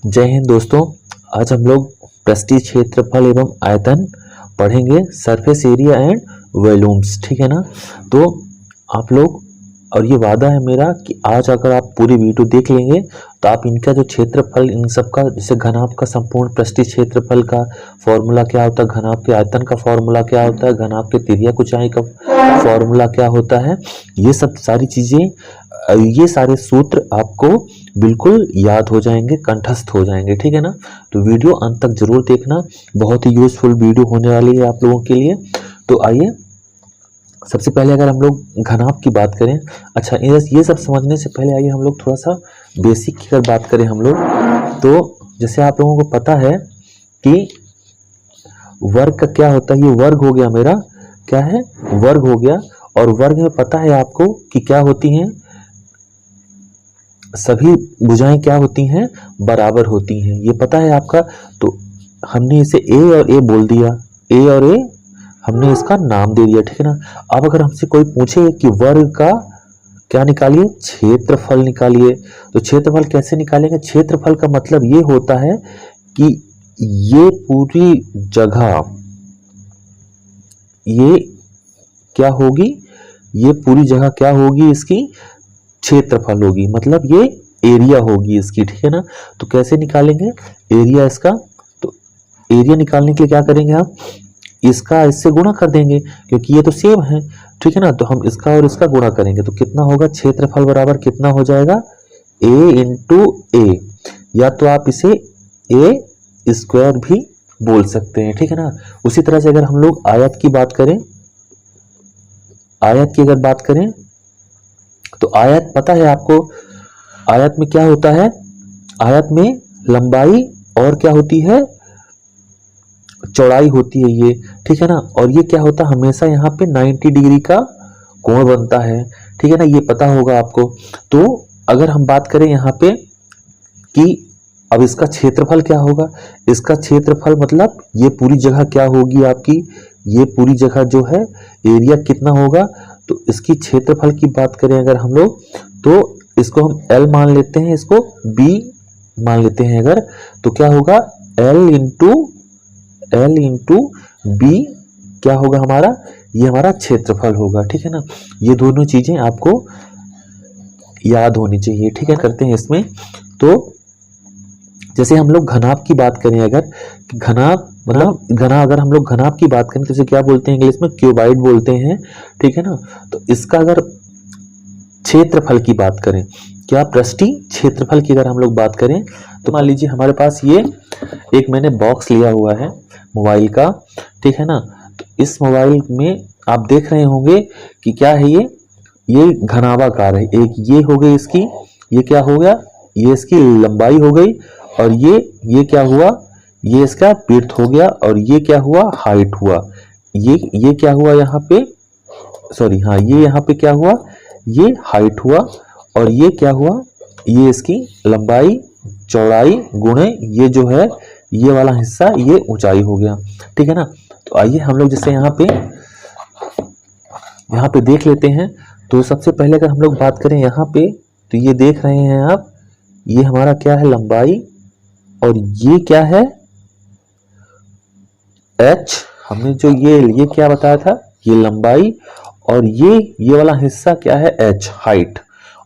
जय हिंद दोस्तों। आज हम लोग पृष्ठीय क्षेत्रफल एवं आयतन पढ़ेंगे, सरफेस एरिया एंड वॉल्यूम्स। ठीक है ना। तो आप लोग, और ये वादा है मेरा कि आज अगर आप पूरी वीडियो देख लेंगे तो आप इनका जो क्षेत्रफल, इन सब का, जैसे घनाभ का संपूर्ण पृष्ठीय क्षेत्रफल का फॉर्मूला क्या होता है, घनाभ के आयतन का फॉर्मूला क्या होता है, घनाभ के तिर्यक ऊंचाई का फॉर्मूला क्या होता है, ये सब सारी चीजें, ये सारे सूत्र आपको बिल्कुल याद हो जाएंगे, कंठस्थ हो जाएंगे। ठीक है ना। तो वीडियो अंत तक जरूर देखना, बहुत ही यूजफुल वीडियो होने वाली है आप लोगों के लिए। तो आइए, सबसे पहले अगर हम लोग घनाभ की बात करें, अच्छा ये सब समझने से पहले आइए हम लोग थोड़ा सा बेसिक की अगर बात करें हम लोग, तो जैसे आप लोगों को पता है कि वर्ग का क्या होता है, ये वर्ग हो गया मेरा, क्या है, वर्ग हो गया। और वर्ग में पता है आपको कि क्या होती हैं, सभी भुजाएं क्या होती हैं, बराबर होती हैं, ये पता है आपका। तो हमने इसे ए और ए बोल दिया, ए और ए हमने इसका नाम दे दिया। ठीक है ना। अब अगर हमसे कोई पूछे कि वर्ग का क्या निकालिए, क्षेत्रफल निकालिए, तो क्षेत्रफल कैसे निकालेंगे? क्षेत्रफल का मतलब ये होता है कि ये पूरी जगह, ये क्या होगी, ये पूरी जगह क्या होगी, इसकी क्षेत्रफल होगी, मतलब ये एरिया होगी इसकी। ठीक है ना। तो कैसे निकालेंगे एरिया इसका? तो एरिया निकालने के लिए क्या करेंगे, हम इसका इससे गुणा कर देंगे क्योंकि ये तो सेम है। ठीक है ना। तो हम इसका और इसका गुणा करेंगे तो कितना होगा, क्षेत्रफल बराबर कितना हो जाएगा, ए इंटू ए, या तो आप इसे ए स्क्वायर भी बोल सकते हैं। ठीक है ना। उसी तरह से अगर हम लोग आयत की बात करें, आयत की अगर बात करें तो आयत पता है आपको, आयत में क्या होता है, आयत में लंबाई और क्या होती है, चौड़ाई होती है ये। ठीक है ना। और ये क्या होता है, हमेशा यहाँ पे 90 डिग्री का कोण बनता है। ठीक है ना, ये पता होगा आपको। तो अगर हम बात करें यहाँ पे कि अब इसका क्षेत्रफल क्या होगा, इसका क्षेत्रफल मतलब ये पूरी जगह क्या होगी आपकी, ये पूरी जगह जो है एरिया कितना होगा। तो इसकी क्षेत्रफल की बात करें अगर हम लोग, तो इसको हम L मान लेते हैं, इसको B मान लेते हैं अगर, तो क्या होगा, L इंटू B क्या होगा हमारा, ये हमारा क्षेत्रफल होगा। ठीक है ना। ये दोनों चीजें आपको याद होनी चाहिए। ठीक है। करते हैं इसमें, तो जैसे हम लोग घनाभ की बात करें अगर, घनाभ मतलब अगर हम लोग घनाभ की बात करें तो इसे क्या बोलते हैं, इंग्लिश में क्यूबाइड बोलते हैं। ठीक है ना। तो इसका अगर क्षेत्रफल की बात करें, क्या पृष्ठीय क्षेत्रफल की अगर हम लोग बात करें, तो मान लीजिए हमारे पास ये एक मैंने बॉक्स लिया हुआ है मोबाइल का। ठीक है ना। तो इस मोबाइल में आप देख रहे होंगे कि क्या है, ये घनाभाकार है। एक ये हो गई इसकी, ये क्या हो गया, ये इसकी लंबाई हो गई, और ये क्या हुआ, ये इसका विड्थ हो गया, और ये क्या हुआ, हाइट हुआ। ये क्या हुआ यहाँ पे, सॉरी हाँ, ये यहाँ पे क्या हुआ, ये हाइट हुआ, और ये क्या हुआ, ये इसकी लंबाई चौड़ाई गुणे ये जो है, ये वाला हिस्सा ये ऊंचाई हो गया। ठीक है ना। तो आइए हम लोग जैसे यहाँ पे देख लेते हैं। तो सबसे पहले अगर हम लोग बात करें यहाँ पे, तो ये देख रहे हैं आप, ये हमारा क्या है, लंबाई, और ये क्या है, h। हमने जो ये क्या बताया था, ये लंबाई, और ये वाला हिस्सा क्या है, h हाइट,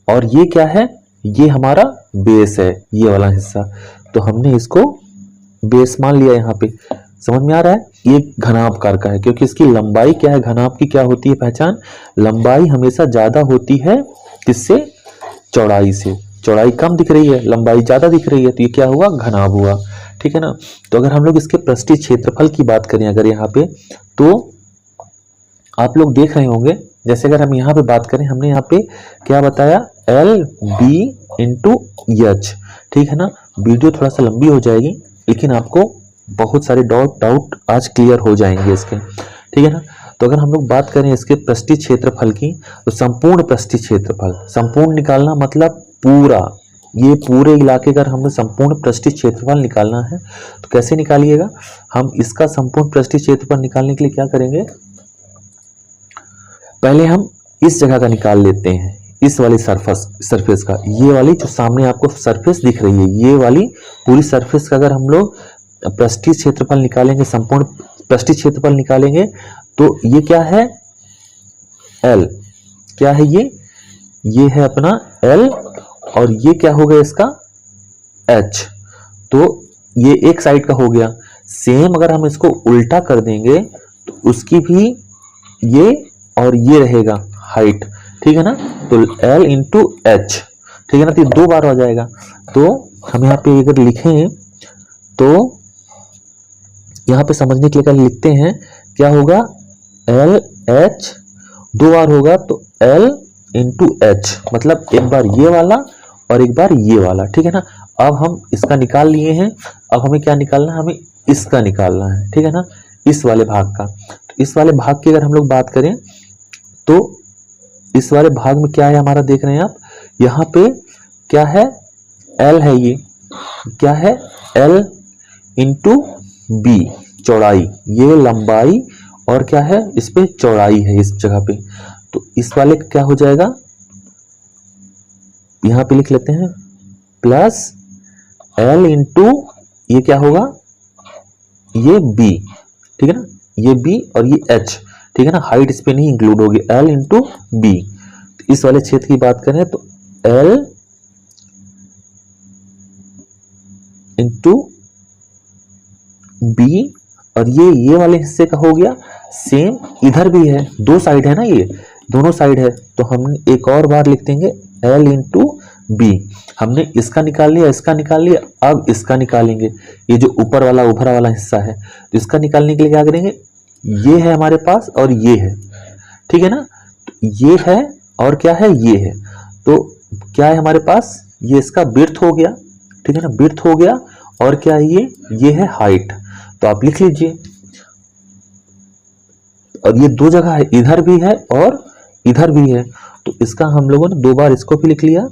और ये क्या है, ये हमारा बेस है, ये वाला हिस्सा। तो हमने इसको बेस मान लिया यहाँ पे। समझ में आ रहा है, ये घनाभकार का है क्योंकि इसकी लंबाई क्या है, घनाभ की क्या होती है पहचान, लंबाई हमेशा ज्यादा होती है किससे, चौड़ाई से। चौड़ाई कम दिख रही है, लंबाई ज्यादा दिख रही है, तो ये क्या हुआ, घनाभ हुआ। ठीक है ना। तो अगर हम लोग इसके पृष्ठीय क्षेत्रफल की बात करें अगर यहाँ पे, तो आप लोग देख रहे होंगे, जैसे अगर हम यहाँ पे बात करें, हमने यहाँ पे क्या बताया, एल बी इंटू एच। ठीक है ना। वीडियो थोड़ा सा लंबी हो जाएगी, लेकिन आपको बहुत सारे डाउट आज क्लियर हो जाएंगे इसके। ठीक है ना। तो अगर हम लोग बात करें इसके पृष्ठीय क्षेत्रफल की, तो संपूर्ण पृष्ठीय क्षेत्रफल, संपूर्ण निकालना मतलब पूरा, ये पूरे इलाके का हमें संपूर्ण पृष्ठीय क्षेत्रफल निकालना है। तो कैसे निकालिएगा, हम इसका संपूर्ण पृष्ठीय क्षेत्रफल निकालने के लिए क्या करेंगे, पहले हम इस जगह का निकाल लेते हैं, इस वाली सरफेस का, ये वाली जो सामने आपको सरफेस दिख रही है, ये वाली पूरी सरफेस का अगर हम लोग पृष्ठीय क्षेत्रफल निकालेंगे, संपूर्ण पृष्ठीय क्षेत्रफल निकालेंगे, तो ये क्या है, L, क्या है ये है अपना L, और ये क्या हो गया इसका H। तो ये एक साइड का हो गया। सेम अगर हम इसको उल्टा कर देंगे तो उसकी भी ये और ये रहेगा हाइट, ठीक है ना। तो L इंटू एच, ठीक है ना, तो ये 2 बार हो जाएगा। तो हम यहाँ पे अगर लिखें तो यहाँ पे समझने के लिए लिखते हैं, क्या होगा, L H 2 बार होगा तो L इंटू एच, मतलब एक बार ये वाला और एक बार ये वाला, ठीक है ना। अब हम इसका निकाल लिए हैं, अब हमें क्या निकालना है, हमें इसका निकालना है, ठीक है ना, इस वाले भाग का। तो इस वाले भाग की अगर हम लोग बात करें तो इस वाले भाग में क्या है हमारा, देख रहे हैं आप, यहाँ पे क्या है, L है, ये क्या है, L इंटू बी, चौड़ाई, ये लंबाई और क्या है, इस पे चौड़ाई है इस जगह पे। तो इस वाले का क्या हो जाएगा, यहां पे लिख लेते हैं प्लस L इंटू ये क्या होगा, ये B, ठीक है ना, ये B और ये H, ठीक है ना, हाइट इस पे नहीं इंक्लूड होगी, L इंटू B। तो इस वाले क्षेत्र की बात करें तो L इंटू B, और ये वाले हिस्से का हो गया सेम, इधर भी है, 2 साइड है ना, ये दोनों साइड है, तो हम एक और बार लिख देंगे L इंटू बी। हमने इसका निकाल लिया, इसका निकाल लिया, अब इसका निकालेंगे, ये जो ऊपर वाला उभरा वाला हिस्सा है, तो इसका निकालने के लिए क्या करेंगे, ये है हमारे पास और ये है, ठीक है ना, तो ये है और क्या है, ये है, तो क्या है हमारे पास, ये इसका विड्थ हो गया, ठीक है ना, विड्थ हो गया, और क्या है ये है हाइट। तो आप लिख लीजिए, और ये 2 जगह है, इधर भी है और इधर भी है, तो इसका हम लोगों ने 2 बार इसको भी लिख लिया।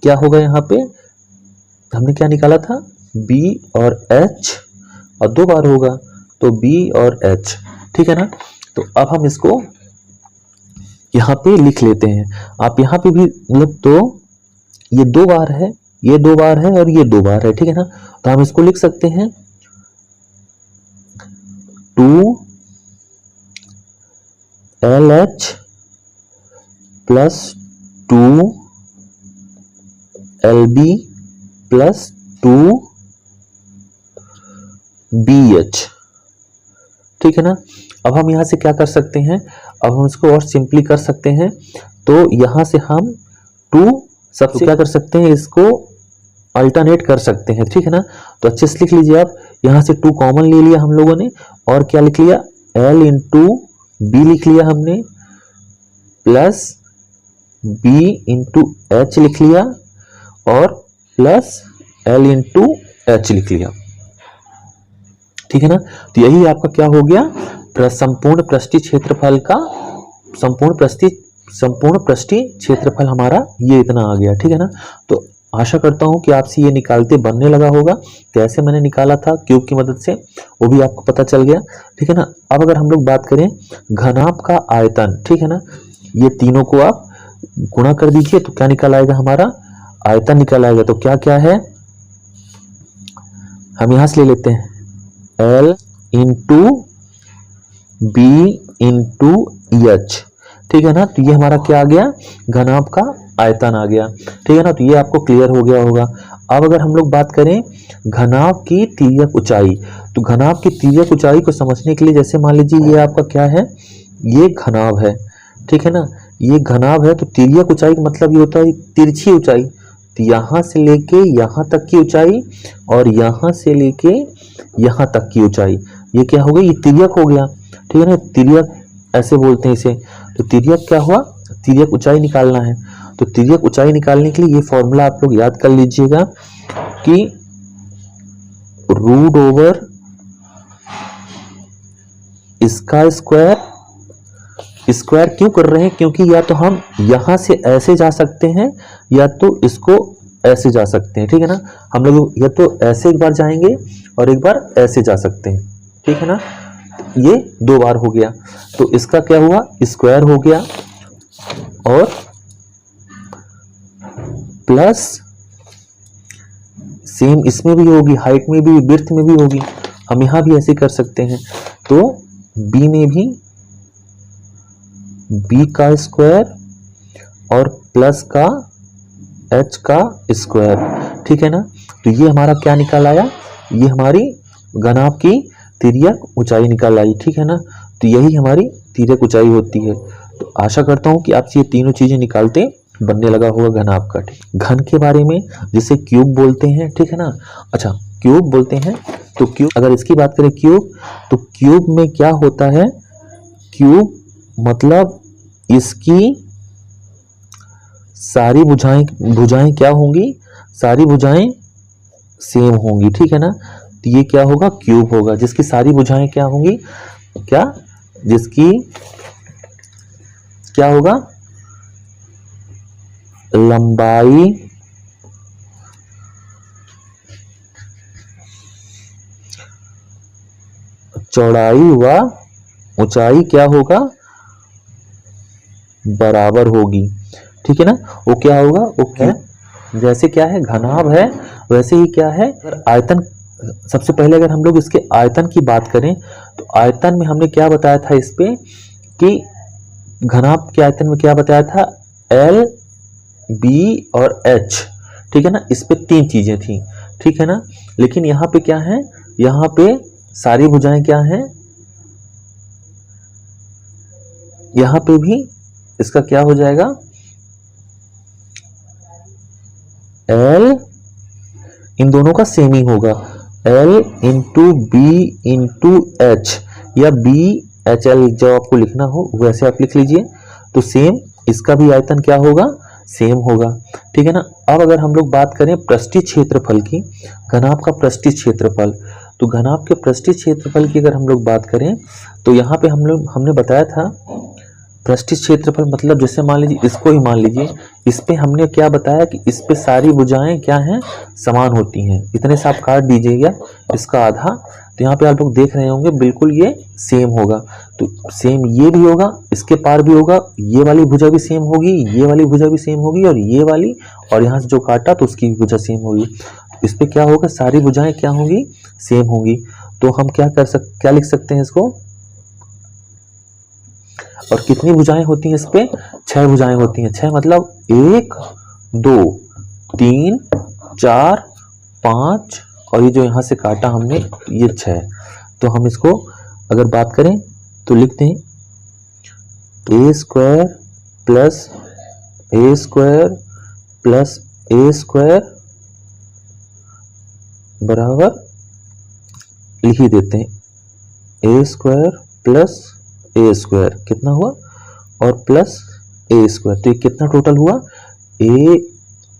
क्या होगा, यहाँ पे हमने क्या निकाला था, B और H, और 2 बार होगा तो B और H, ठीक है ना। तो अब हम इसको यहाँ पे लिख लेते हैं। आप यहाँ पे भी मतलब, तो ये 2 बार है, ये 2 बार है और ये 2 बार है, ठीक है ना। तो हम इसको लिख सकते हैं 2LH plus 2LB plus 2BH, ठीक है ना। अब हम यहाँ से क्या कर सकते हैं, अब हम इसको और सिंपली कर सकते हैं, तो यहाँ से हम 2 सबसे क्या कर सकते हैं, इसको अल्टरनेट कर सकते हैं, ठीक है ना। तो अच्छे से लिख लीजिए आप, यहाँ से 2 कॉमन ले लिया हम लोगों ने, और क्या लिख लिया, L इंटू बी लिख लिया हमने, प्लस B इंटू एच लिख लिया, और प्लस L इंटू एच लिख लिया, ठीक है ना। तो यही आपका क्या हो गया, संपूर्ण पृष्ठीय क्षेत्रफल का, संपूर्ण पृष्ठीय क्षेत्रफल हमारा ये इतना आ गया, ठीक है ना। तो आशा करता हूं कि आपसे ये निकालते बनने लगा होगा, कैसे मैंने निकाला था क्यूब की मदद से, वो भी आपको पता चल गया, ठीक है ना। अब अगर हम लोग बात करें घनाभ का आयतन, ठीक है ना, ये तीनों को आप गुणा कर दीजिए तो क्या निकल आएगा, हमारा आयतन निकल आएगा। तो क्या क्या है, हम यहां से ले लेते हैं L into B into H, ठीक है ना। तो ये हमारा क्या आ गया, घनाभ का आयतन आ गया, ठीक है ना। तो ये आपको क्लियर हो गया होगा। अब अगर हम लोग बात करें घनाभ की तिर्यक ऊंचाई, तो घनाभ की तिर्यक ऊंचाई को समझने के लिए, जैसे मान लीजिए ये आपका क्या है, ये घनाभ है, ठीक है ना, ये घनाभ है, तो तिर्यक ऊंचाई का मतलब ये होता है तिरछी ऊंचाई, तो यहाँ से लेके यहाँ तक की ऊंचाई और यहाँ से लेके यहाँ तक की ऊंचाई, ये क्या हो गई, ये तिर्यक हो गया, ठीक है ना, तिर्यक ऐसे बोलते हैं इसे। तो तिर्यक क्या हुआ, तिर्यक ऊंचाई निकालना है, तो तिर्यक ऊंचाई निकालने के लिए ये फॉर्मूला आप लोग याद कर लीजिएगा कि रूट ओवर इसका स्क्वायर, स्क्वायर क्यों कर रहे हैं, क्योंकि या तो हम यहां से ऐसे जा सकते हैं या तो इसको ऐसे जा सकते हैं, ठीक है ना। हम लोग या तो ऐसे एक बार जाएंगे और एक बार ऐसे जा सकते हैं, ठीक है ना। ये 2 बार हो गया, तो इसका क्या हुआ, स्क्वायर हो गया, और प्लस सेम इसमें भी होगी, हाइट में भी, विड्थ में भी होगी। हम यहां भी ऐसे कर सकते हैं। तो बी में भी बी का स्क्वायर और प्लस का एच का स्क्वायर, ठीक है ना। तो ये हमारा क्या निकल आया, ये हमारी घनाभ की तिर्यक ऊंचाई निकल आई, ठीक है ना। तो यही हमारी तिर्यक ऊंचाई होती है। तो आशा करता हूं कि आपसे ये तीनों चीजें निकालते बनने लगा होगा घनाभ का। ठीक, घन के बारे में जिसे क्यूब बोलते हैं, ठीक है ना। अच्छा, क्यूब बोलते हैं तो क्यूब, अगर इसकी बात करें क्यूब, तो क्यूब में क्या होता है, क्यूब मतलब इसकी सारी भुजाएं क्या होंगी, सारी भुजाएं सेम होंगी, ठीक है ना। तो ये क्या होगा, क्यूब होगा जिसकी सारी भुजाएं क्या होंगी, क्या, जिसकी क्या होगा, लंबाई, चौड़ाई व ऊंचाई क्या होगा, बराबर होगी, ठीक है ना। वो क्या होगा, वो क्या, जैसे क्या है घनाभ है वैसे ही क्या है आयतन। सबसे पहले अगर हम लोग इसके आयतन की बात करें तो आयतन में हमने क्या बताया था इस पे, कि घनाभ के आयतन में क्या बताया था, एल, बी और एच, ठीक है ना। इस पे तीन चीजें थी, ठीक है ना। लेकिन यहां पे क्या है, यहां पे सारी भुजाएं क्या हैं, यहां पे भी इसका क्या हो जाएगा, एल, इन दोनों का सेम ही होगा, L into B into H, या बी एच एल, जो आपको लिखना हो वैसे आप लिख लीजिए। तो सेम इसका भी आयतन क्या होगा, सेम होगा, ठीक है ना। अब अगर हम लोग बात करें पृष्ठीय क्षेत्रफल की, घनाभ का पृष्ठीय क्षेत्रफल, तो घनाभ के पृष्ठीय क्षेत्रफल की अगर हम लोग बात करें तो यहाँ पे हमने बताया था पृष्ठीय क्षेत्रफल मतलब, जैसे मान लीजिए इसको ही मान लीजिए, इस पे हमने क्या बताया कि इस पे सारी भुजाएं क्या हैं, समान होती हैं। इतने से आप काट दीजिएगा इसका आधा, तो यहाँ पे आप लोग देख रहे होंगे बिल्कुल ये सेम होगा। तो सेम ये भी होगा, इसके पार भी होगा, ये वाली भुजा भी सेम होगी, ये वाली भुजा भी सेम होगी, और ये वाली, और यहाँ से जो काटा तो उसकी भुजा सेम होगी। इस पे क्या होगा, सारी भुजाएं क्या होंगी, सेम होंगी। तो हम क्या लिख सकते हैं इसको, और कितनी भुजाएं होती हैं इस पे, 6 भुजाएं होती हैं। 6 मतलब 1 2 3 4 5, और ये जो यहां से काटा हमने ये 6। तो हम इसको अगर बात करें तो लिखते हैं ए स्क्वायर प्लस ए स्क्वायर प्लस ए स्क्वायर बराबर, लिख ही देते हैं ए स्क्वायर प्लस ए स्क्वायर, कितना हुआ, और प्लस ए स्क्वायर। तो ये कितना टोटल हुआ, ए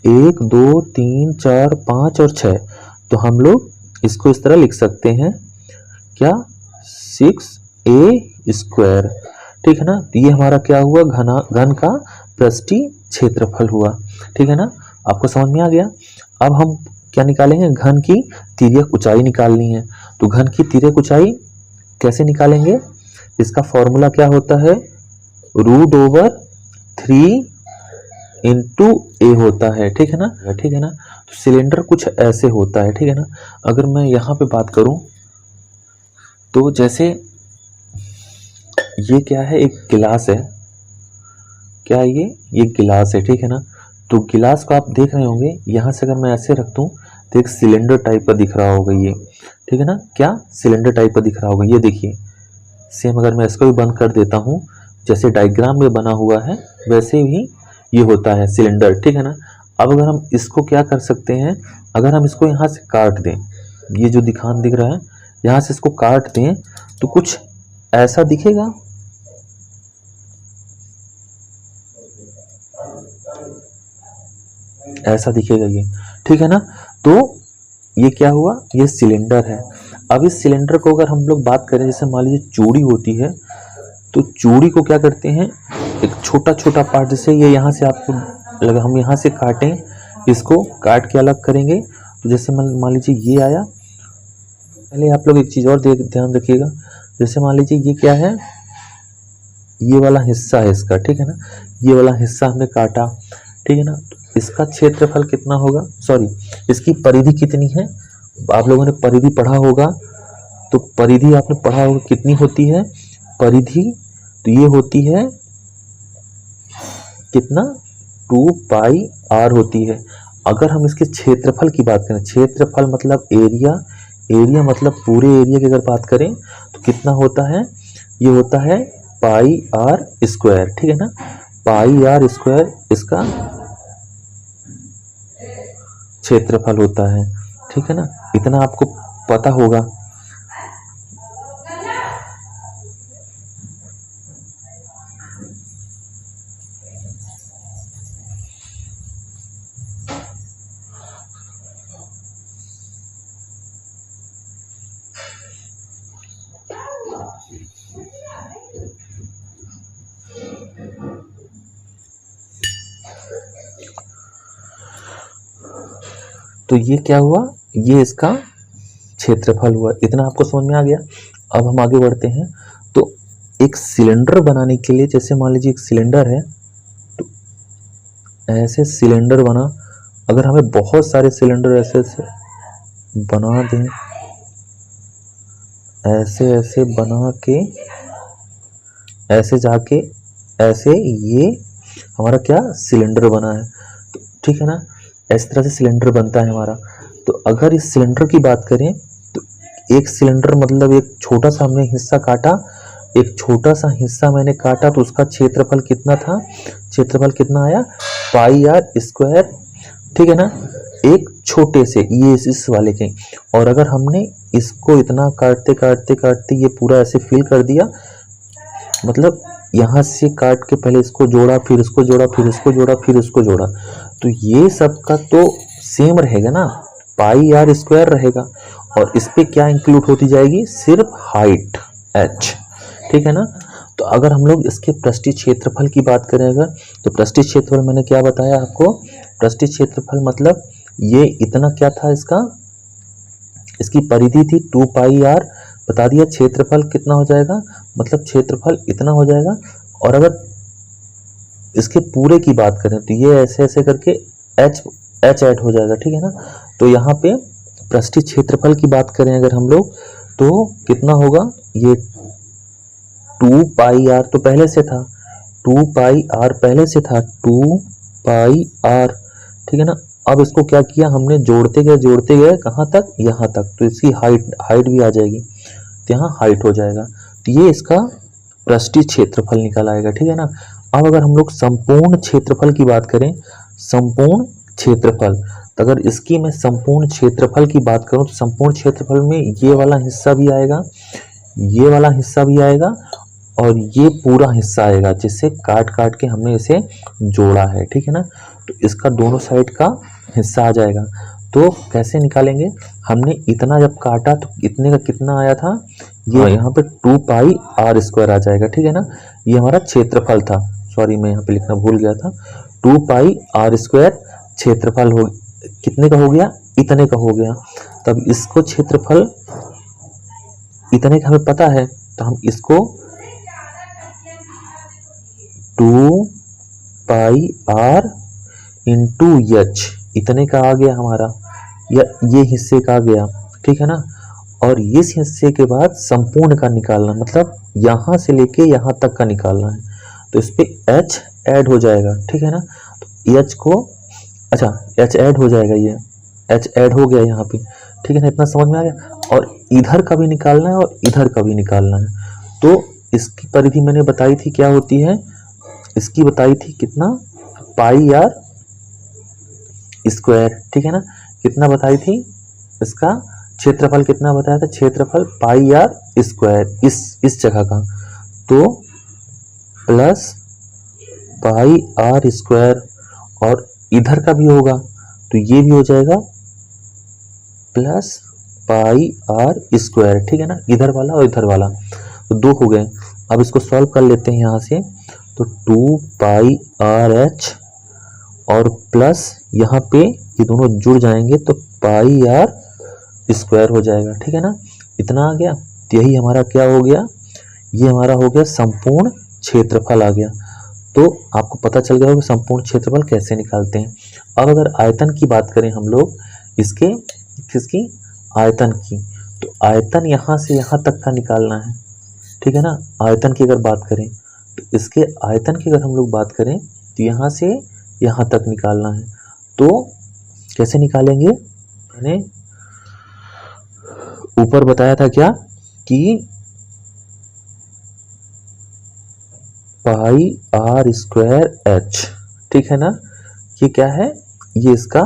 1 2 3 4 5 और 6। तो हम लोग इसको इस तरह लिख सकते हैं, क्या, 6a स्क्वायर, ठीक है ना। तो ये हमारा क्या हुआ, घन का पृष्ठीय क्षेत्रफल हुआ, ठीक है ना। आपको समझ में आ गया। अब हम क्या निकालेंगे, घन की तिर्यक ऊंचाई निकालनी है। तो घन की तिर्यक ऊंचाई कैसे निकालेंगे, इसका फॉर्मूला क्या होता है, √3 इंटू ए होता है, ठीक है ना, ठीक है ना। तो सिलेंडर कुछ ऐसे होता है, ठीक है ना। अगर मैं यहाँ पे बात करूं तो जैसे ये क्या है, एक गिलास है, क्या है ये गिलास है, ठीक है ना। तो गिलास को आप देख रहे होंगे, यहाँ से अगर मैं ऐसे रख दूं तो एक सिलेंडर टाइप का दिख रहा होगा ये, ठीक है ना, क्या सिलेंडर टाइप का दिख रहा होगा, ये देखिए। सेम अगर मैं इसको भी बंद कर देता हूँ, जैसे डायग्राम में बना हुआ है वैसे ही ये होता है सिलेंडर, ठीक है ना। अब अगर हम इसको क्या कर सकते हैं, अगर हम इसको यहाँ से काट दें, ये जो दिख रहा है, यहाँ से इसको काट दें तो कुछ ऐसा दिखेगा, ऐसा दिखेगा ये, ठीक है ना। तो ये क्या हुआ, ये सिलेंडर है। अब इस सिलेंडर को अगर हम लोग बात करें, जैसे मान लीजिए चूड़ी होती है, तो चूड़ी को क्या करते हैं, एक छोटा छोटा पार्ट, जैसे ये यहाँ से आपको लगा, हम यहाँ से काटें, इसको काट के अलग करेंगे। तो जैसे मान लीजिए ये आया, पहले आप लोग एक चीज़ और ध्यान रखिएगा, जैसे मान लीजिए ये क्या है, ये वाला हिस्सा है इसका, ठीक है ना, ये वाला हिस्सा हमने काटा, ठीक है ना। तो इसका क्षेत्रफल कितना होगा, सॉरी इसकी परिधि कितनी है, आप लोगों ने परिधि पढ़ा होगा, तो परिधि आपने पढ़ा होगा कितनी होती है परिधि, तो ये होती है कितना 2 पाई r होती है। अगर हम इसके क्षेत्रफल की बात करें, क्षेत्रफल मतलब एरिया, एरिया मतलब पूरे एरिया की अगर बात करें तो कितना होता है, ये होता है पाई आर स्क्वायर, ठीक है ना, पाई आर स्क्वायर इसका क्षेत्रफल होता है, ठीक है ना, इतना आपको पता होगा। तो ये क्या हुआ, ये इसका क्षेत्रफल हुआ, इतना आपको समझ में आ गया। अब हम आगे बढ़ते हैं। तो एक सिलेंडर बनाने के लिए, जैसे मान लीजिए एक सिलेंडर है, तो ऐसे सिलेंडर बना, अगर हमें बहुत सारे सिलेंडर ऐसे ऐसे बना दें, ऐसे ऐसे बना के ऐसे जाके ऐसे, ये हमारा क्या सिलेंडर बना है, तो ठीक है ना, इस तरह से सिलेंडर बनता है हमारा। तो अगर इस सिलेंडर की बात करें तो एक सिलेंडर मतलब एक छोटा सा हमने हिस्सा काटा, एक छोटा सा हिस्सा मैंने काटा, तो उसका क्षेत्रफल कितना था, क्षेत्रफल कितना आया पाई आर स्क्वायर, ठीक है ना, एक छोटे से ये इस वाले के। और अगर हमने इसको इतना काटते काटते काटते ये पूरा ऐसे फिल कर दिया, मतलब यहाँ से काट के पहले इसको जोड़ा, फिर इसको जोड़ा, फिर इसको जोड़ा, फिर इसको जोड़ा, तो ये सब का तो सेम रहेगा ना, पाई आर स्क्वायर रहेगा। और इस पे क्या इंक्लूड होती जाएगी, सिर्फ हाइट h, ठीक है ना। तो अगर हम लोग इसके पृष्ठीय क्षेत्रफल की बात करें अगर, तो पृष्ठीय क्षेत्रफल मैंने क्या बताया आपको, पृष्ठीय क्षेत्रफल मतलब ये इतना क्या था, इसका इसकी परिधि थी 2 पाई आर, बता दिया। क्षेत्रफल कितना हो जाएगा, मतलब क्षेत्रफल इतना हो जाएगा। और अगर इसके पूरे की बात करें तो ये ऐसे ऐसे करके h ऐड हो जाएगा, ठीक है ना। तो यहाँ पे पृष्ठीय क्षेत्रफल की बात करें अगर हम लोग, तो कितना होगा, ये 2 पाई आर तो पहले से था, 2 पाई आर पहले से था, 2 पाई आर, ठीक है ना। अब इसको क्या किया हमने, जोड़ते गए कहाँ तक, यहाँ तक, तो इसकी हाइट भी आ जाएगी, तो यहाँ हाइट हो जाएगा। तो ये इसका पृष्ठीय क्षेत्रफल निकल आएगा, ठीक है ना। अब अगर हम लोग संपूर्ण क्षेत्रफल की बात करें, संपूर्ण क्षेत्रफल, तो अगर इसकी मैं संपूर्ण क्षेत्रफल की बात करूं तो संपूर्ण क्षेत्रफल में ये वाला हिस्सा भी आएगा, ये वाला हिस्सा भी आएगा, और ये पूरा हिस्सा आएगा जिससे काट काट के हमने इसे जोड़ा है, ठीक है ना। तो इसका दोनों साइड का हिस्सा आ जाएगा। तो कैसे निकालेंगे, हमने इतना जब काटा तो इतने का कितना आया था, ये यहाँ पे 2 पाई आर स्क्वायर आ जाएगा, ठीक है ना। ये हमारा क्षेत्रफल था, सॉरी मैं यहाँ पे लिखना भूल गया था, 2 पाई आर स्क्वायर क्षेत्रफल हो, कितने का हो गया, इतने का हो गया। तब इसको क्षेत्रफल इतने का हमें पता है, तो हम इसको 2 पाई आर इंटू एच, इतने का आ गया हमारा, या ये हिस्से का आ गया, ठीक है ना। और इस हिस्से के बाद संपूर्ण का निकालना, मतलब यहाँ से लेके यहाँ तक का निकालना है, तो इस पे h ऐड हो जाएगा, ठीक है ना। तो h को, अच्छा h ऐड हो जाएगा, ये h ऐड हो गया यहाँ पे, ठीक है ना, इतना समझ में आ गया। और इधर का भी निकालना है और इधर का भी निकालना है। तो इसकी परिधि मैंने बताई थी क्या होती है, इसकी बताई थी कितना, पाई आर स्क्वायर, ठीक है ना, कितना बताई थी, इसका क्षेत्रफल कितना बताया था, क्षेत्रफल पाई आर स्क्वायर इस जगह का, तो प्लस पाई आर स्क्वायर, और इधर का भी होगा तो ये भी हो जाएगा प्लस पाई आर स्क्वायर, ठीक है ना, इधर वाला और इधर वाला, तो 2 हो गए। अब इसको सॉल्व कर लेते हैं यहाँ से, तो 2 पाई आर एच और प्लस यहाँ पे ये दोनों जुड़ जाएंगे तो पाई आर स्क्वायर हो जाएगा, ठीक है ना, इतना आ गया। तो यही हमारा क्या हो गया, ये हमारा हो गया संपूर्ण क्षेत्रफल आ गया। तो आपको पता चल गया होगा संपूर्ण क्षेत्रफल कैसे निकालते हैं। अब अगर आयतन की बात करें हम लोग इसके, किसकी, आयतन की, तो आयतन यहाँ से यहाँ तक का निकालना है, ठीक है ना। आयतन की अगर बात करें तो इसके आयतन की अगर हम लोग बात करें तो यहाँ से यहाँ तक निकालना है। तो कैसे निकालेंगे, मैंने ऊपर बताया था क्या कि पाई आर स्क्वायर एच, ठीक है ना। ये क्या है, ये इसका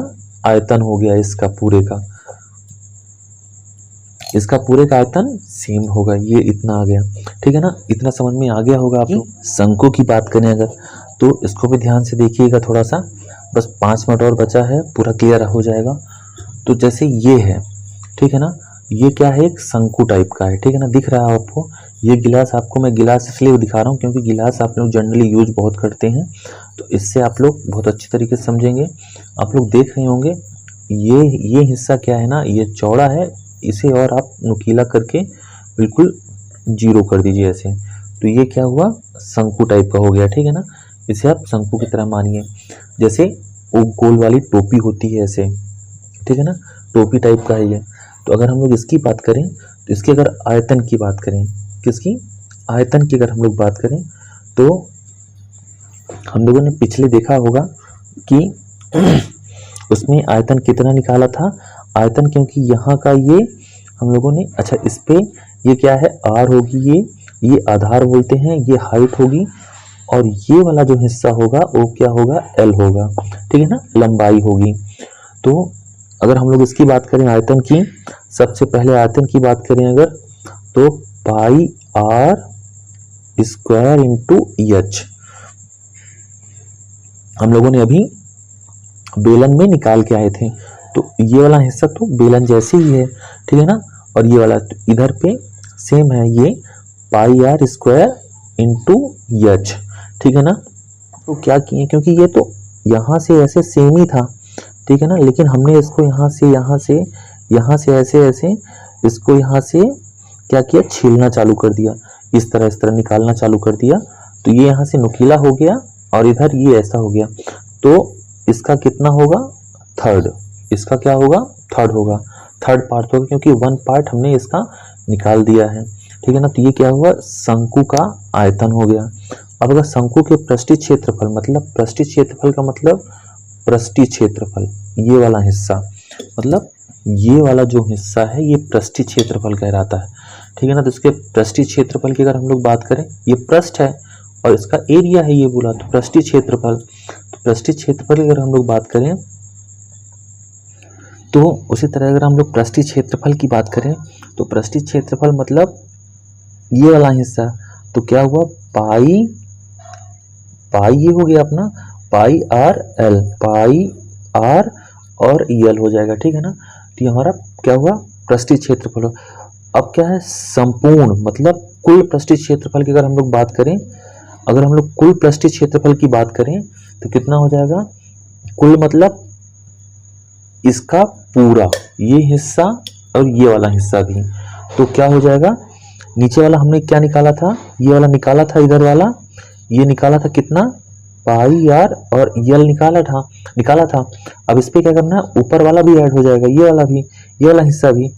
आयतन हो गया, इसका पूरे का, इसका पूरे का आयतन सेम होगा, ये इतना आ गया, ठीक है ना। इतना समझ में आ गया होगा आप लोग। शंकु की बात करें अगर, तो इसको भी ध्यान से देखिएगा थोड़ा सा, बस 5 मिनट और बचा है, पूरा क्लियर हो जाएगा। तो जैसे ये है, ठीक है ना, ये क्या है, एक शंकु टाइप का है, ठीक है ना, दिख रहा है आपको। ये गिलास, आपको मैं गिलास इसलिए दिखा रहा हूँ क्योंकि गिलास आप लोग जनरली यूज बहुत करते हैं, तो इससे आप लोग बहुत अच्छी तरीके से समझेंगे। आप लोग देख रहे होंगे ये हिस्सा क्या है ना, ये चौड़ा है, इसे और आप नुकीला करके बिल्कुल जीरो कर दीजिए ऐसे, तो ये क्या हुआ, शंकु टाइप का हो गया, ठीक है ना। इसे आप शंकु की तरह मानिए, जैसे वो गोल वाली टोपी होती है ऐसे, ठीक है ना, टोपी टाइप का है ये। तो अगर हम लोग इसकी बात करें तो इसके अगर आयतन की बात करें, किसकी, आयतन की अगर हम लोग बात करें तो हम लोगों ने पिछले देखा होगा कि उसमें आयतन कितना निकाला था, आयतन, क्योंकि यहाँ का ये हम लोगों ने, अच्छा इस पे ये क्या है, आर होगी, ये आधार बोलते हैं, ये हाइट होगी, और ये वाला जो हिस्सा होगा वो क्या होगा, एल होगा, ठीक है ना, लंबाई होगी। तो अगर हम लोग इसकी बात करें आयतन की, सबसे पहले आयतन की बात करें अगर, तो पाई आर स्क्वायर इंटू एच, हम लोगों ने अभी बेलन में निकाल के आए थे, तो ये वाला हिस्सा तो बेलन जैसे ही है, ठीक है ना, और ये वाला तो इधर पे सेम है, ये पाई आर स्क्वायर इंटू एच, ठीक है ना। तो क्या किए, क्योंकि ये तो यहाँ से ऐसे सेम ही था, ठीक है ना, लेकिन हमने इसको यहाँ से ऐसे इसको यहाँ से क्या किया, छीलना चालू कर दिया, इस तरह निकालना चालू कर दिया, तो ये यहाँ से नुकीला हो गया और इधर ये ऐसा हो गया, तो इसका कितना होगा, थर्ड, इसका क्या होगा, थर्ड होगा, थर्ड पार्ट होगा, क्योंकि 1 पार्ट हमने इसका निकाल दिया है, ठीक है ना। तो ये क्या हुआ, शंकु का आयतन हो गया। अब अगर शंकु के पृष्ठीय क्षेत्रफल, मतलब पृष्ठीय क्षेत्रफल का मतलब पृष्ठीय क्षेत्रफल, ये वाला हिस्सा, मतलब ये वाला जो हिस्सा है ये पृष्ठीय क्षेत्रफल कहलाता है, ठीक है ना। तो इसके पृष्ठीय क्षेत्रफल की अगर हम लोग बात करें, ये पृष्ठ है और इसका एरिया है ये बोला, तो पृष्ठीय क्षेत्रफल, तो पृष्ठीय क्षेत्रफल की अगर हम लोग बात करें तो उसी तरह अगर हम लोग पृष्ठीय क्षेत्रफल की बात करें तो पृष्ठीय क्षेत्रफल मतलब ये वाला हिस्सा, तो क्या हुआ, पाई ये हो गया अपना पाई आर एल, पाई आर और एल हो जाएगा, ठीक है ना। तो ये हमारा क्या हुआ, पृष्ठीय क्षेत्रफल। अब क्या है, संपूर्ण मतलब कुल पृष्ठीय क्षेत्रफल की अगर हम लोग बात करें, अगर हम लोग कुल पृष्ठीय क्षेत्रफल की बात करें तो कितना हो जाएगा, कुल मतलब इसका पूरा ये हिस्सा और ये वाला हिस्सा भी, तो क्या हो जाएगा, नीचे वाला हमने क्या निकाला था, ये वाला निकाला था, इधर वाला ये निकाला था कितना, पाई आर और यल निकाला था। अब इस पे क्या करना है, ऊपर वाला भी ऐड हो जाएगा, ये वाला भी, ये वाला हिस्सा भी,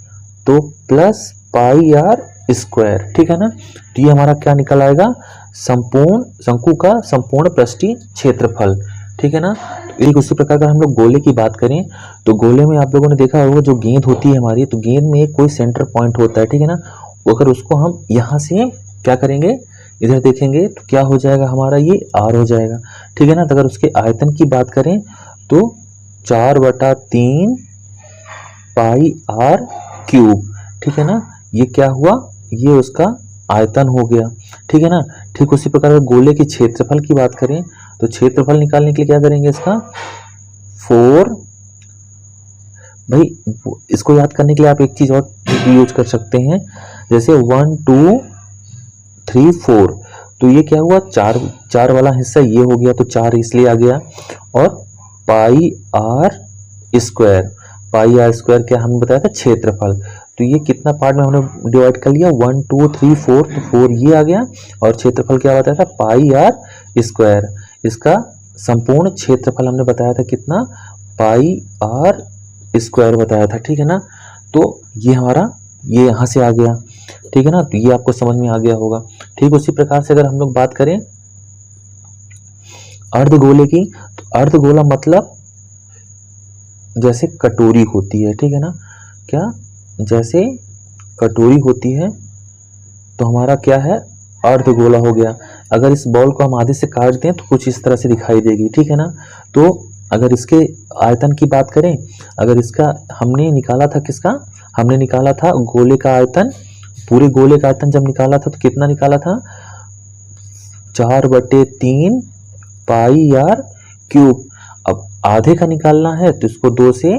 तो प्लस पाई आर स्क्वायर, ठीक है ना। तो ये हमारा क्या निकल आएगा, संपूर्ण शंकु का संपूर्ण पृष्ठीय क्षेत्रफल, ठीक है ना। तो एक उसी प्रकार का हम लोग गोले की बात करें तो गोले में आप लोगों ने देखा होगा जो गेंद होती है हमारी, तो गेंद में कोई सेंटर पॉइंट होता है, ठीक है ना। अगर उसको हम यहाँ से क्या करेंगे, इधर देखेंगे तो क्या हो जाएगा हमारा, ये आर हो जाएगा, ठीक है ना। तो अगर उसके आयतन की बात करें तो 4/3 पाई आर क्यूब, ठीक है ना। ये क्या हुआ, ये उसका आयतन हो गया, ठीक है ना। ठीक उसी प्रकार गोले के क्षेत्रफल की बात करें तो क्षेत्रफल निकालने के लिए क्या करेंगे, इसका 4, भाई इसको याद करने के लिए आप एक चीज और यूज कर सकते हैं, जैसे 1 2 3 4, तो ये क्या हुआ, चार वाला हिस्सा ये हो गया, तो 4 इसलिए आ गया, और पाई आर स्क्वायर क्या हमने बताया था, क्षेत्रफल। तो ये कितना पार्ट में हमने डिवाइड कर लिया, 1 2 3 4, तो 4 ये आ गया, और क्षेत्रफल क्या बताया था, पाई आर स्क्वायर। इसका संपूर्ण क्षेत्रफल हमने बताया था कितना, पाई आर स्क्वायर बताया था, ठीक है ना। तो ये हमारा ये यहाँ से आ गया, ठीक है ना। तो ये आपको समझ में आ गया होगा। ठीक उसी प्रकार से अगर हम लोग बात करें अर्धगोले की, तो अर्धगोला मतलब जैसे कटोरी होती है, ठीक है ना। क्या, जैसे कटोरी होती है तो हमारा क्या है, अर्धगोला हो गया। अगर इस बॉल को हम आधे से काट दें तो कुछ इस तरह से दिखाई देगी, ठीक है ना। तो अगर इसके आयतन की बात करें, अगर इसका हमने निकाला था, किसका हमने निकाला था, गोले का आयतन, पूरे गोले का आयतन जब निकाला था तो कितना निकाला था, 4/3 पाई आर क्यूब। अब आधे का निकालना है तो इसको 2 से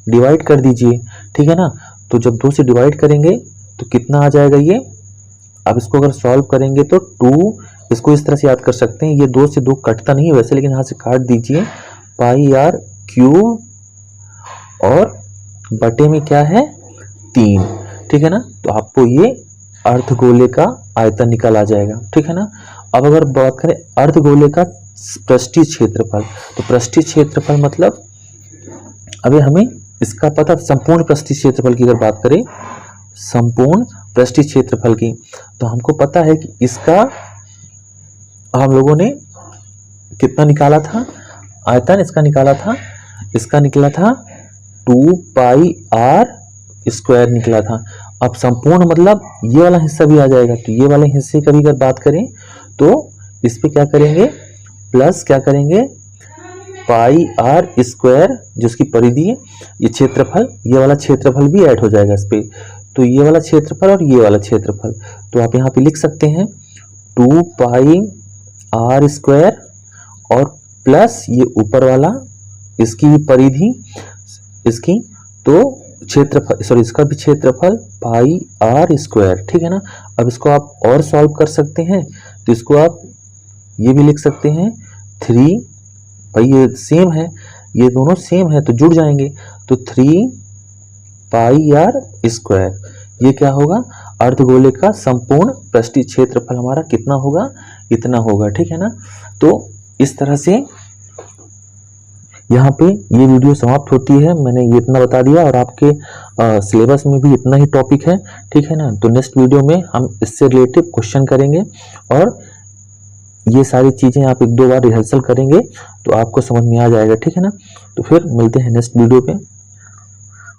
डिवाइड कर दीजिए, ठीक है ना। तो जब 2 से डिवाइड करेंगे तो कितना आ जाएगा ये। अब इसको अगर सॉल्व करेंगे तो 2, इसको इस तरह से याद कर सकते हैं, ये 2 से 2 कटता नहीं है वैसे, लेकिन यहाँ से काट दीजिए, पाई आर क्यूब और बटे में क्या है 3, ठीक है ना। तो आपको ये अर्धगोले का आयतन निकल आ जाएगा, ठीक है ना। अब अगर बात करें अर्धगोले का पृष्ठीय क्षेत्रफल, तो पृष्ठीय क्षेत्रफल मतलब अभी हमें इसका पता, संपूर्ण पृष्ठीय क्षेत्रफल की अगर बात करें, संपूर्ण पृष्ठीय क्षेत्रफल की, तो हमको पता है कि इसका हम लोगों ने कितना निकाला था आयतन, इसका निकाला था, इसका निकला था 2 पाई आर स्क्वायर निकला था। अब संपूर्ण मतलब ये वाला हिस्सा भी आ जाएगा, तो ये वाले हिस्से की अगर बात करें तो इस पे क्या करेंगे, प्लस क्या करेंगे, पाई आर स्क्वायर जिसकी परिधि है, ये क्षेत्रफल, ये वाला क्षेत्रफल भी ऐड हो जाएगा इस पे। तो ये वाला क्षेत्रफल और ये वाला क्षेत्रफल, तो आप यहाँ पे लिख सकते हैं 2 पाई आर स्क्वायर और प्लस ये ऊपर वाला, इसकी भी परिधि, इसकी तो क्षेत्रफल, सॉरी इसका भी क्षेत्रफल पाई आर स्क्वायर, ठीक है ना। अब इसको आप और सॉल्व कर सकते हैं, तो इसको आप ये भी लिख सकते हैं 3, भाई ये सेम है, ये दोनों सेम है तो जुड़ जाएंगे, तो 3 पाई आर स्क्वायर, ये क्या होगा, अर्धगोले का संपूर्ण पृष्ठीय क्षेत्रफल हमारा कितना होगा, इतना होगा, ठीक है ना। तो इस तरह से यहाँ पे ये वीडियो समाप्त होती है। मैंने ये इतना बता दिया और आपके सिलेबस में भी इतना ही टॉपिक है, ठीक है ना। तो नेक्स्ट वीडियो में हम इससे रिलेटेड क्वेश्चन करेंगे और ये सारी चीज़ें आप 1-2 बार रिहर्सल करेंगे तो आपको समझ में आ जाएगा, ठीक है ना। तो फिर मिलते हैं नेक्स्ट वीडियो पे।